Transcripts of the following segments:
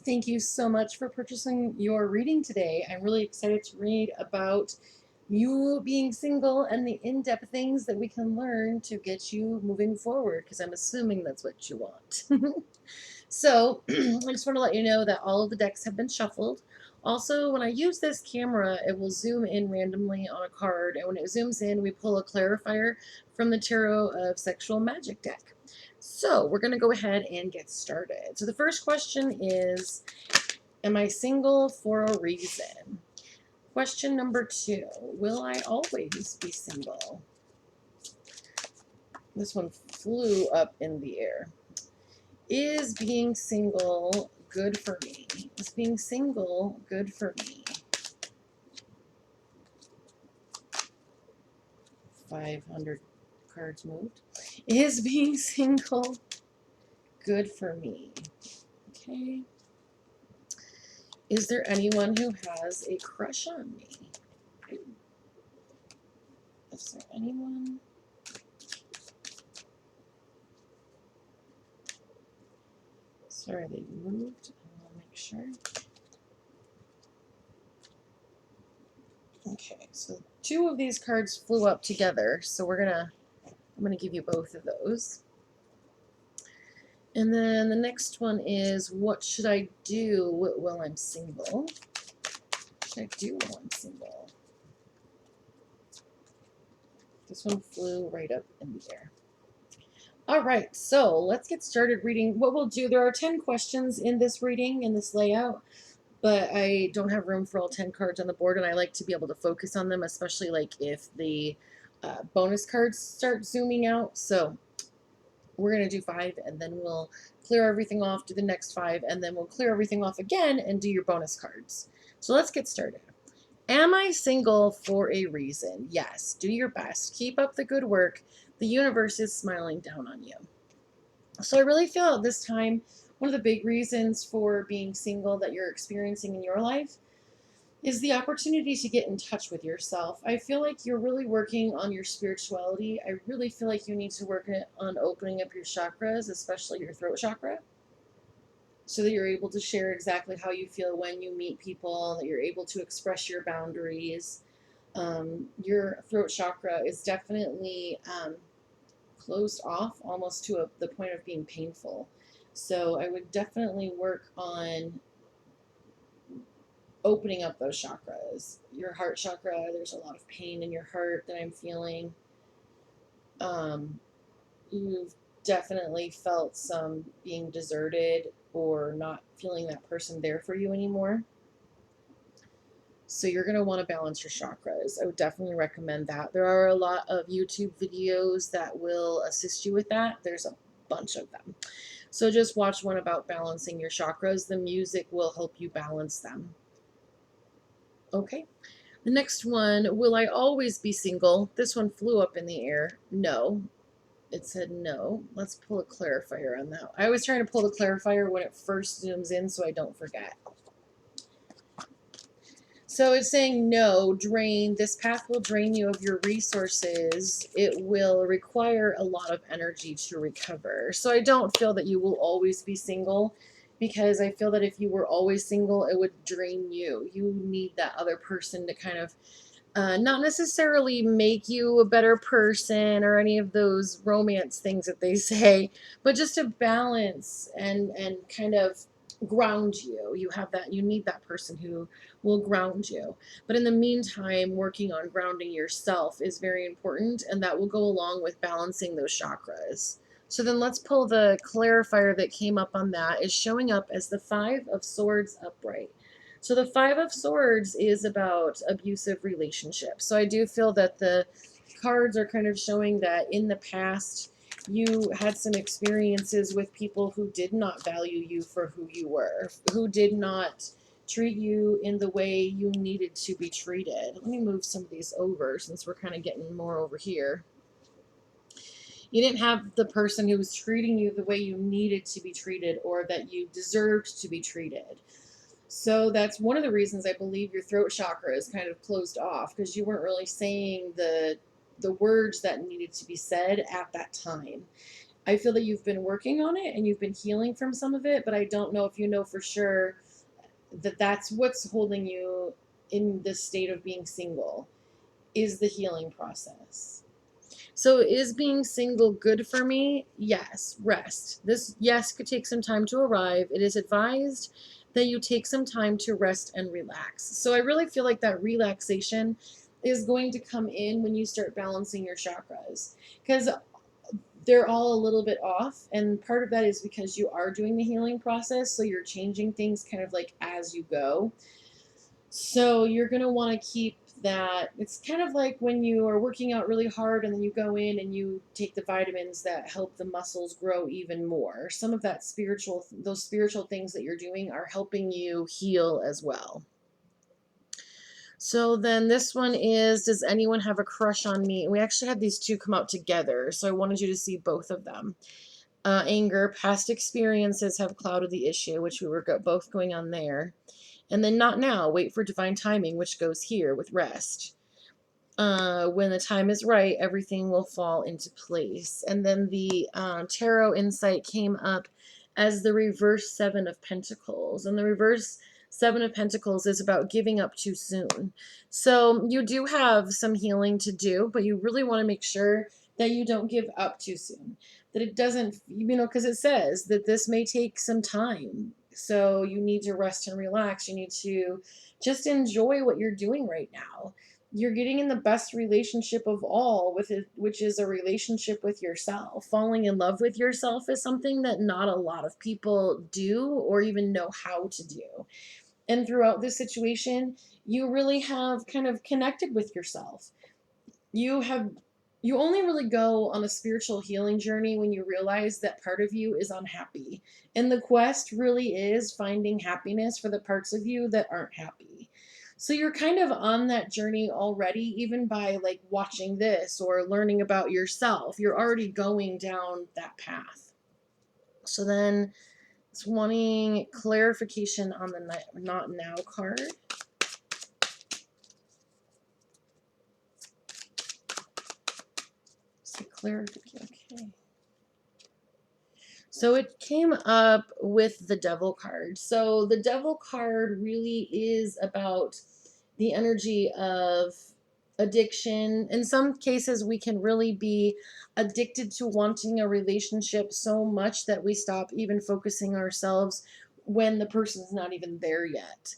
Thank you so much for purchasing your reading today. I'm really excited to read about you being single and the in-depth things that we can learn to get you moving forward, because I'm assuming that's what you want. So I just want to let you know that all of the decks have been shuffled. Also, when I use this camera, it will zoom in randomly on a card, and when it zooms in, we pull a clarifier from the Tarot of Sexual Magic deck. So we're going to go ahead and get started. So the first question is, am I single for a reason? Question number 2, will I always be single? This one flew up in the air. Is being single good for me? Is being single good for me? 500 cards moved. Is being single good for me? Okay. Is there anyone who has a crush on me? Is there anyone? Sorry, they moved. I want to make sure. Okay, so 2 of these cards flew up together, so I'm gonna give you both of those. And then the next one is, what should I do while I'm single? What should I do while I'm single? This one flew right up in the air. All right, so let's get started reading. What we'll do, there are 10 questions in this reading, in this layout, but I don't have room for all 10 cards on the board, and I like to be able to focus on them, especially like if the bonus cards start zooming out. So we're going to do 5, and then we'll clear everything off, do the next 5, and then we'll clear everything off again and do your bonus cards. So let's get started. Am I single for a reason? Yes. Do your best. Keep up the good work. The universe is smiling down on you. So I really feel at this time, one of the big reasons for being single that you're experiencing in your life is the opportunity to get in touch with yourself. I feel like you're really working on your spirituality. I really feel like you need to work on opening up your chakras, especially your throat chakra, so that you're able to share exactly how you feel when you meet people, that you're able to express your boundaries. Your throat chakra is definitely closed off almost to the point of being painful. So I would definitely work on opening up those chakras. Your heart chakra, there's a lot of pain in your heart that I'm feeling. You've definitely felt some being deserted or not feeling that person there for you anymore. So you're going to want to balance your chakras. I would definitely recommend that. There are a lot of YouTube videos that will assist you with that. There's a bunch of them. So just watch one about balancing your chakras. The music will help you balance them. Okay. The next one, will I always be single? This one flew up in the air. No. It said no. Let's pull a clarifier on that. I always try to pull the clarifier when it first zooms in so I don't forget. So it's saying no, drain. This path will drain you of your resources. It will require a lot of energy to recover. So I don't feel that you will always be single, because I feel that if you were always single, it would drain you. You need that other person to kind of not necessarily make you a better person or any of those romance things that they say, but just to balance and kind of ground you. You need that person who will ground you. But in the meantime, working on grounding yourself is very important, and that will go along with balancing those chakras. So then let's pull the clarifier that came up on that. Is showing up as the 5 of Swords upright. So the 5 of Swords is about abusive relationships. So I do feel that the cards are kind of showing that in the past you had some experiences with people who did not value you for who you were, who did not treat you in the way you needed to be treated. Let me move some of these over since we're kind of getting more over here. You didn't have the person who was treating you the way you needed to be treated or that you deserved to be treated. So that's one of the reasons I believe your throat chakra is kind of closed off, because you weren't really saying the words that needed to be said at that time. I feel that you've been working on it and you've been healing from some of it, but I don't know if you know for sure that that's what's holding you in this state of being single, is the healing process. So is being single good for me? Yes. Rest. This, yes, could take some time to arrive. It is advised that you take some time to rest and relax. So I really feel like that relaxation is going to come in when you start balancing your chakras, because they're all a little bit off, and part of that is because you are doing the healing process, so you're changing things kind of like as you go. So you're going to want to keep that. It's kind of like when you are working out really hard and then you go in and you take the vitamins that help the muscles grow even more. Some of that spiritual, those spiritual things that you're doing are helping you heal as well. So then this one is, does anyone have a crush on me? We actually had these two come out together, so I wanted you to see both of them. Anger, past experiences have clouded the issue, which we were both going on there. And then not now, wait for divine timing, which goes here with rest. When the time is right, everything will fall into place. And then the tarot insight came up as the reverse Seven of Pentacles. And the reverse Seven of Pentacles is about giving up too soon. So you do have some healing to do, but you really want to make sure that you don't give up too soon. That it doesn't, because it says that this may take some time. So you need to rest and relax. You need to just enjoy what you're doing right now. You're getting in the best relationship of all with it, which is a relationship with yourself. Falling in love with yourself is something that not a lot of people do or even know how to do. And throughout this situation, you really have kind of connected with yourself. You only really go on a spiritual healing journey when you realize that part of you is unhappy. And the quest really is finding happiness for the parts of you that aren't happy. So you're kind of on that journey already, even by like watching this or learning about yourself. You're already going down that path. So then it's wanting clarification on the not now card. So clarification, okay. So it came up with the Devil card. So the Devil card really is about the energy of addiction. In some cases, we can really be addicted to wanting a relationship so much that we stop even focusing ourselves when the person's not even there yet.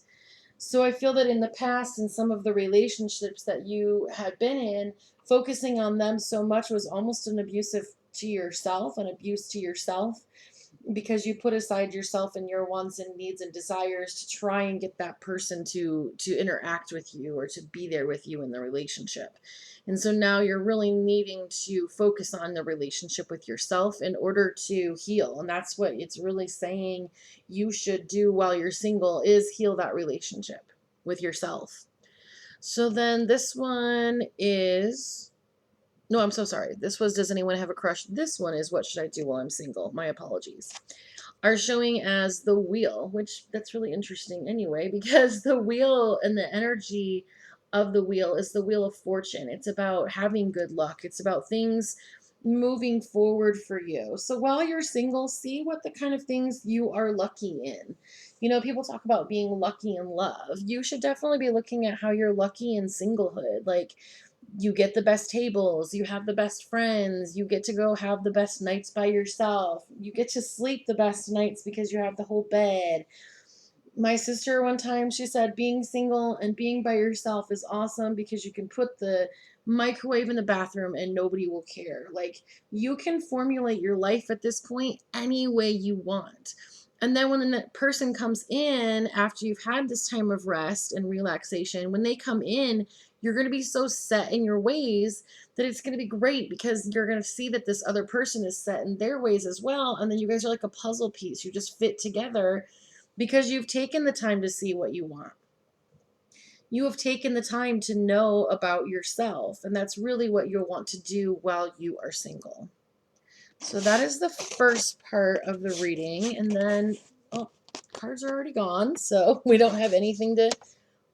So I feel that in the past, in some of the relationships that you had been in, focusing on them so much was almost an abusive to yourself, an abuse to yourself, because you put aside yourself and your wants and needs and desires to try and get that person to interact with you or to be there with you in the relationship. And so now you're really needing to focus on the relationship with yourself in order to heal. And that's what it's really saying you should do while you're single, is heal that relationship with yourself. So then this one is, no, I'm so sorry. This was, does anyone have a crush? This one is, what should I do while I'm single? My apologies. Are showing as the wheel, which that's really interesting anyway, because the wheel and the energy of the wheel is the wheel of fortune. It's about having good luck. It's about things moving forward for you. So while you're single, see what the kind of things you are lucky in. People talk about being lucky in love. You should definitely be looking at how you're lucky in singlehood. Like, you get the best tables, you have the best friends, you get to go have the best nights by yourself, you get to sleep the best nights because you have the whole bed. My sister one time, she said being single and being by yourself is awesome because you can put the microwave in the bathroom and nobody will care. Like, you can formulate your life at this point any way you want. And then when the person comes in after you've had this time of rest and relaxation, when they come in, you're going to be so set in your ways that it's going to be great, because you're going to see that this other person is set in their ways as well. And then you guys are like a puzzle piece. You just fit together because you've taken the time to see what you want. You have taken the time to know about yourself. And that's really what you'll want to do while you are single. So that is the first part of the reading. And then, oh, cards are already gone, so we don't have anything to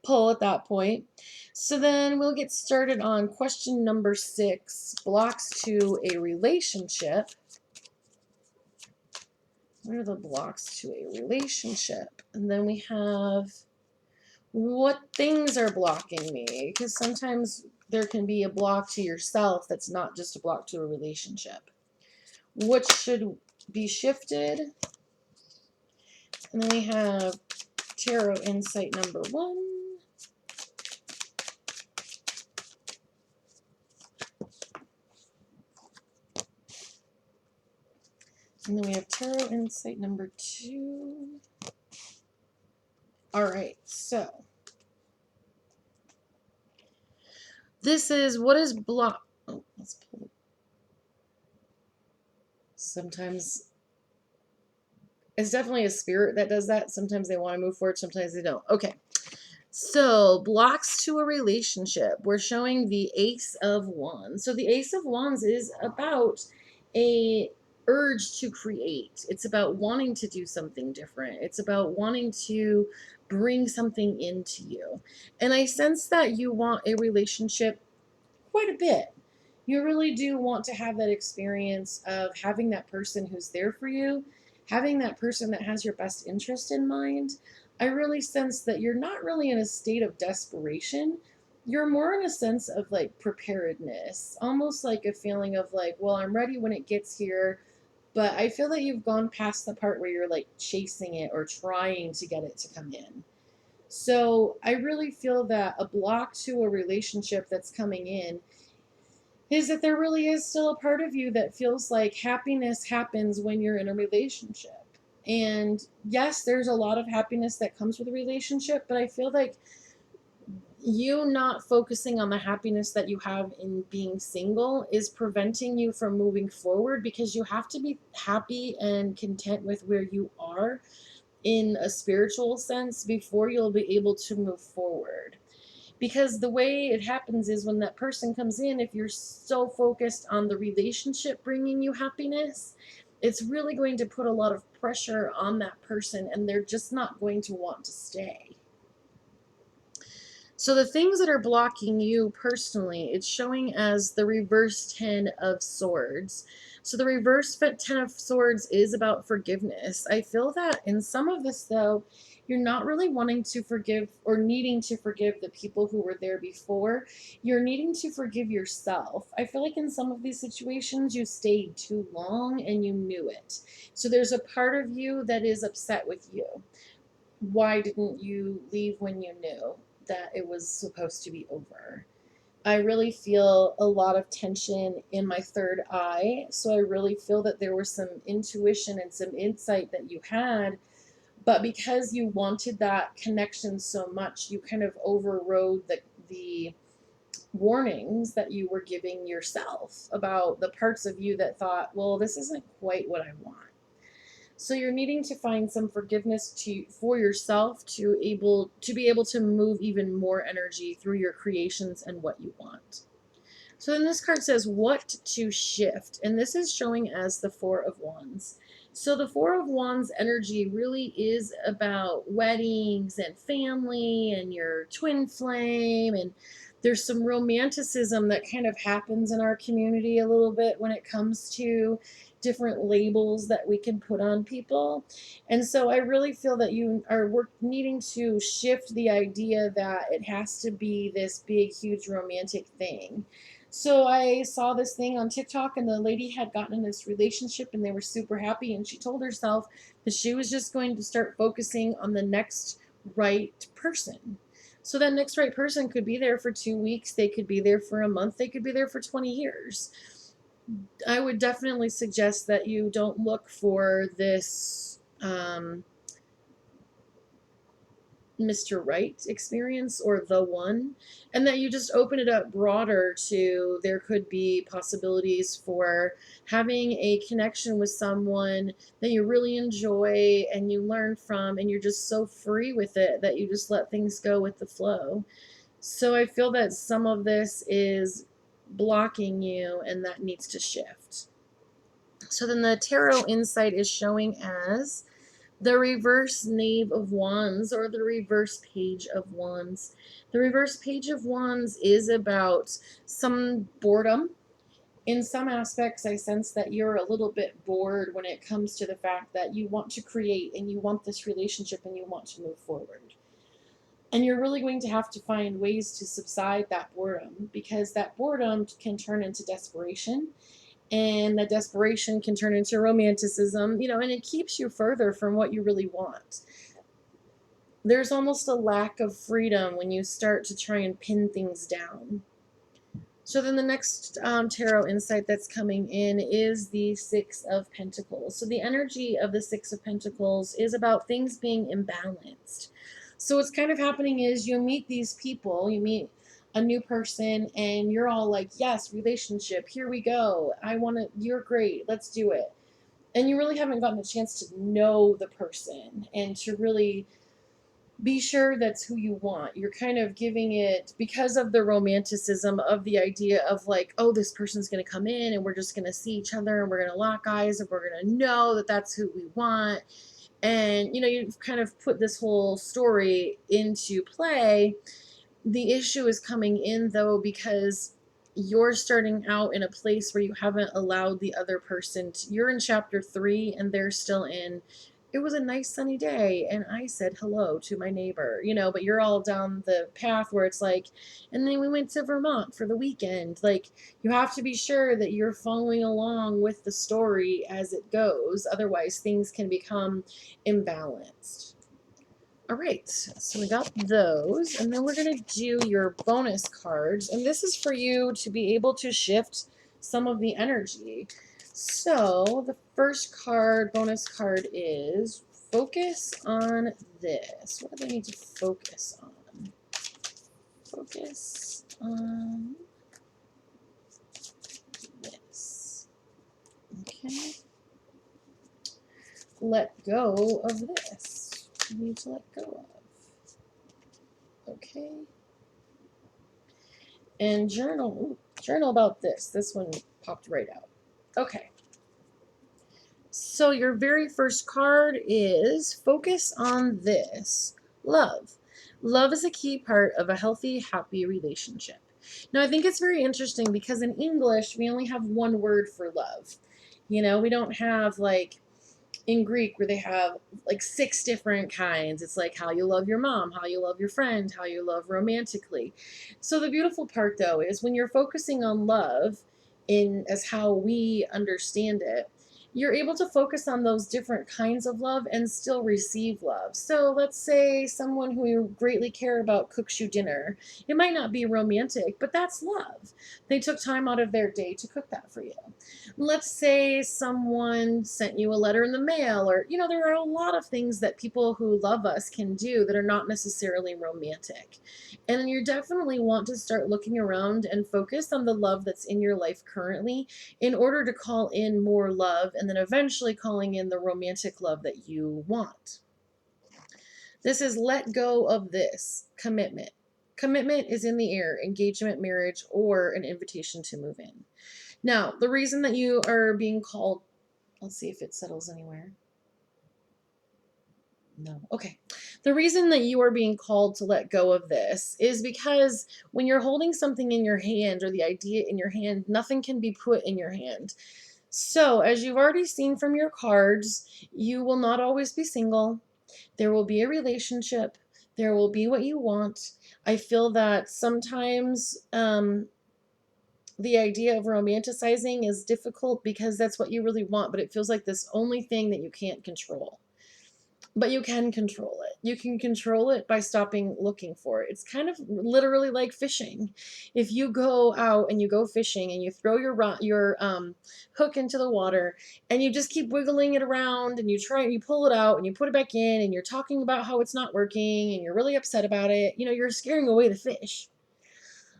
pull at that point. So then we'll get started on question number 6, blocks to a relationship. What are the blocks to a relationship? And then we have, what things are blocking me? Because sometimes there can be a block to yourself that's not just a block to a relationship. What should be shifted? And then we have Tarot Insight number 1. And then we have Tarot Insight number 2. All right, so this is what is block. Oh, let's pull it. Sometimes it's definitely a spirit that does that. Sometimes they want to move forward, sometimes they don't. Okay. So, blocks to a relationship. We're showing the Ace of Wands. So, the Ace of Wands is about a urge to create. It's about wanting to do something different. It's about wanting to bring something into you. And I sense that you want a relationship quite a bit. You really do want to have that experience of having that person who's there for you, having that person that has your best interest in mind. I really sense that you're not really in a state of desperation. You're more in a sense of like preparedness, almost like a feeling of like, well, I'm ready when it gets here. But I feel that you've gone past the part where you're like chasing it or trying to get it to come in. So I really feel that a block to a relationship that's coming in is that there really is still a part of you that feels like happiness happens when you're in a relationship. And yes, there's a lot of happiness that comes with a relationship, but I feel like you not focusing on the happiness that you have in being single is preventing you from moving forward, because you have to be happy and content with where you are in a spiritual sense before you'll be able to move forward. Because the way it happens is when that person comes in, if you're so focused on the relationship bringing you happiness, it's really going to put a lot of pressure on that person and they're just not going to want to stay. So the things that are blocking you personally, it's showing as the reverse 10 of swords. So the reverse 10 of swords is about forgiveness. I feel that in some of this, though, you're not really wanting to forgive or needing to forgive the people who were there before. You're needing to forgive yourself. I feel like in some of these situations, you stayed too long and you knew it. So there's a part of you that is upset with you. Why didn't you leave when you knew that it was supposed to be over? I really feel a lot of tension in my third eye. So I really feel that there was some intuition and some insight that you had, but because you wanted that connection so much, you kind of overrode the warnings that you were giving yourself about the parts of you that thought, well, this isn't quite what I want. So you're needing to find some forgiveness for yourself to be able to move even more energy through your creations and what you want. So then this card says what to shift, and this is showing as the Four of Wands. So the Four of Wands energy really is about weddings and family and your twin flame, and there's some romanticism that kind of happens in our community a little bit when it comes to different labels that we can put on people. And so I really feel that you are needing to shift the idea that it has to be this big, huge romantic thing. So I saw this thing on TikTok, and the lady had gotten in this relationship and they were super happy, and she told herself that she was just going to start focusing on the next right person. So that next right person could be there for 2 weeks, they could be there for a month, they could be there for 20 years. I would definitely suggest that you don't look for this Mr. Right experience or the one, and that you just open it up broader to there could be possibilities for having a connection with someone that you really enjoy and you learn from, and you're just so free with it that you just let things go with the flow. So I feel that some of this is blocking you and that needs to shift. So then the tarot insight is showing as the reverse Knave of Wands, or the reverse Page of Wands. The reverse Page of Wands is about some boredom. In some aspects, I sense that you're a little bit bored when it comes to the fact that you want to create and you want this relationship and you want to move forward. And you're really going to have to find ways to subside that boredom, because that boredom can turn into desperation, and that desperation can turn into romanticism, and it keeps you further from what you really want. There's almost a lack of freedom when you start to try and pin things down. So then the next tarot insight that's coming in is the Six of Pentacles. So the energy of the Six of Pentacles is about things being imbalanced. So what's kind of happening is you meet these people, you meet a new person, and you're all like, yes, relationship, here we go. You're great, let's do it. And you really haven't gotten a chance to know the person and to really be sure that's who you want. You're kind of giving it, because of the romanticism of the idea of like, oh, this person's going to come in and we're just going to see each other and we're going to lock eyes and we're going to know that that's who we want. And, you've kind of put this whole story into play. The issue is coming in, though, because you're starting out in a place where you haven't allowed the other person to, you're in chapter 3 and they're still in, it was a nice sunny day and I said hello to my neighbor, but you're all down the path where it's like, and then we went to Vermont for the weekend. Like, you have to be sure that you're following along with the story as it goes. Otherwise, things can become imbalanced. All right, so we got those, and then we're going to do your bonus cards, and this is for you to be able to shift some of the energy. So the first card, bonus card, is focus on this. What do they need to focus on? Focus on this. Okay. Let go of this. You need to let go of. Okay. And journal about this. This one popped right out. Okay. So your very first card is focus on this. Love. Love is a key part of a healthy, happy relationship. Now, I think it's very interesting because in English, we only have one word for love. We don't have like in Greek where they have like 6 different kinds. It's like how you love your mom, how you love your friend, how you love romantically. So the beautiful part, though, is when you're focusing on love in as how we understand it, you're able to focus on those different kinds of love and still receive love. So let's say someone who you greatly care about cooks you dinner. It might not be romantic, but that's love. They took time out of their day to cook that for you. Let's say someone sent you a letter in the mail, or, there are a lot of things that people who love us can do that are not necessarily romantic. And you definitely want to start looking around and focus on the love that's in your life currently in order to call in more love, and then eventually calling in the romantic love that you want. This is let go of this. Commitment. Commitment is in the air, engagement, marriage, or an invitation to move in. Now, the reason that you are being called, let's see if it settles anywhere. No. Okay. The reason that you are being called to let go of this is because when you're holding something in your hand, or the idea in your hand, nothing can be put in your hand. So, as you've already seen from your cards, you will not always be single. There will be a relationship. There will be what you want. I feel that sometimes the idea of romanticizing is difficult because that's what you really want, but it feels like this only thing that you can't control. But you can control it. You can control it by stopping looking for it. It's kind of literally like fishing. If you go out and you go fishing and you throw your hook into the water and you just keep wiggling it around and you pull it out and you put it back in and you're talking about how it's not working and you're really upset about it, you're scaring away the fish.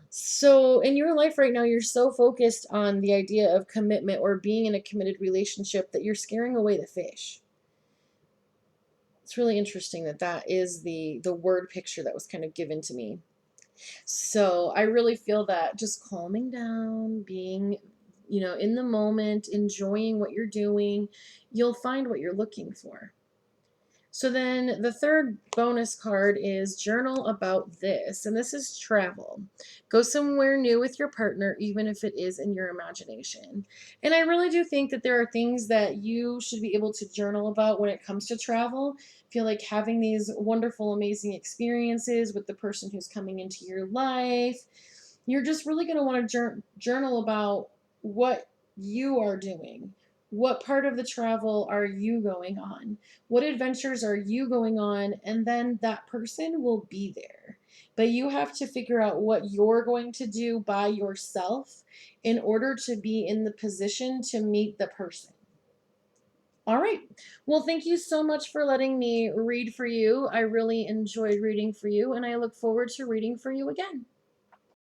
So in your life right now, you're so focused on the idea of commitment or being in a committed relationship that you're scaring away the fish. It's really interesting that that is the word picture that was kind of given to me. So I really feel that just calming down, being, in the moment, enjoying what you're doing, you'll find what you're looking for. So then the third bonus card is journal about this, and this is travel. Go somewhere new with your partner, even if it is in your imagination. And I really do think that there are things that you should be able to journal about when it comes to travel. I feel like having these wonderful, amazing experiences with the person who's coming into your life, you're just really going to want to journal about what you are doing. What part of the travel are you going on? What adventures are you going on? And then that person will be there. But you have to figure out what you're going to do by yourself in order to be in the position to meet the person. All right. Well, thank you so much for letting me read for you. I really enjoyed reading for you, and I look forward to reading for you again.